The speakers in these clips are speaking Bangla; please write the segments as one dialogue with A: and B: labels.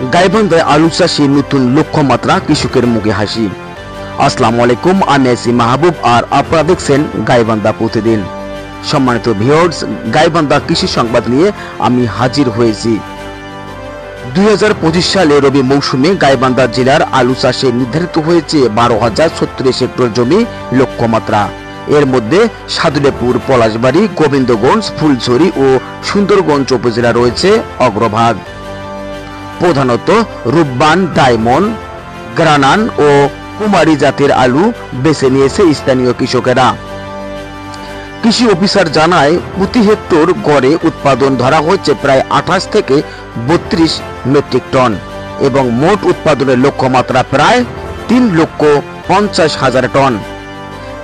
A: গাইবান্ধায় আলু চাষে নতুন লক্ষ্যমাত্রা, কৃষকের মুখে হাসি। আসসালামু আলাইকুম, আমি আছি মাহবুব আর আপনারা দেখছেন গাইবান্ধা প্রতিদিন। সম্মানিত ভিউয়ার্স, গাইবান্ধা কৃষি সংবাদ নিয়ে আমি হাজির হয়েছি। 2025 সালে রবি মৌসুমে গাইবান্ধা জেলার আলু চাষে নির্ধারিত হয়েছে 12,036 হেক্টর জমি লক্ষ্যমাত্রা। এর মধ্যে সাদুলেপুর, পলাশবাড়ি, গোবিন্দগঞ্জ, ফুলছড়ি ও সুন্দরগঞ্জ উপজেলা রয়েছে অগ্রভাগ। প্রধানত রূপবান, ডায়মন্ড, গ্রানান ও কুমারী জাতের আলু বেছে নিয়েছে স্থানীয় কৃষকেরা। কৃষি অফিসার জানায়, প্রতি হেক্টর গড়ে উৎপাদন ধরা হচ্ছে প্রায় 28 থেকে 32 মেট্রিক টন এবং মোট উৎপাদনের লক্ষ্যমাত্রা প্রায় 3,50,000 টন।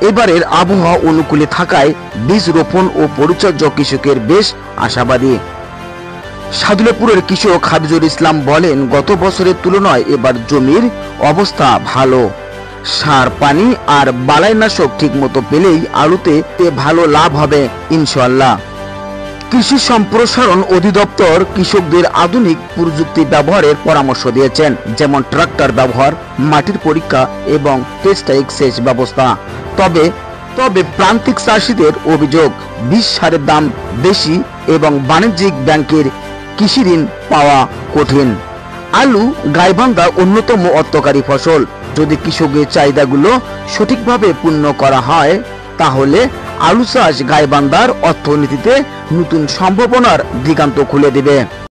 A: এবারের আবহাওয়া অনুকূলে থাকায় বীজ রোপণ ও পরিচর্যা কৃষকের বেশ আশাবাদী। সাদুলেপুরের কৃষক হাফিজুল ইসলাম বলেন, গত বছরের তুলনায় এবার জমির অবস্থা ভালো। সার, পানি আর বালাইনাশক ঠিক মতো পেলেই আলুতে ভালো লাভ হবে ইনশাআল্লাহ। কৃষি সম্প্রসারণ অধিদপ্তর কৃষকদের আধুনিক প্রযুক্তি ব্যবহারের পরামর্শ দিয়েছেন, যেমন ট্রাক্টর ব্যবহার, মাটির পরীক্ষা এবং টেস্টাইক সেচ ব্যবস্থা। তবে প্রান্তিক চাষিদের অভিযোগ, বীজ সারের দাম বেশি এবং বাণিজ্যিক ব্যাংকের কৃষি ঋণ পাওয়া কঠিন। আলু গাইবান্ধা অন্যতম অর্থকারী ফসল। যদি কৃষকের চাহিদাগুলো সঠিকভাবে পূর্ণ করা হয়, তাহলে আলু চাষ গাইবান্ধার অর্থনীতিতে নতুন সম্ভাবনার দিগান্ত খুলে দেবে।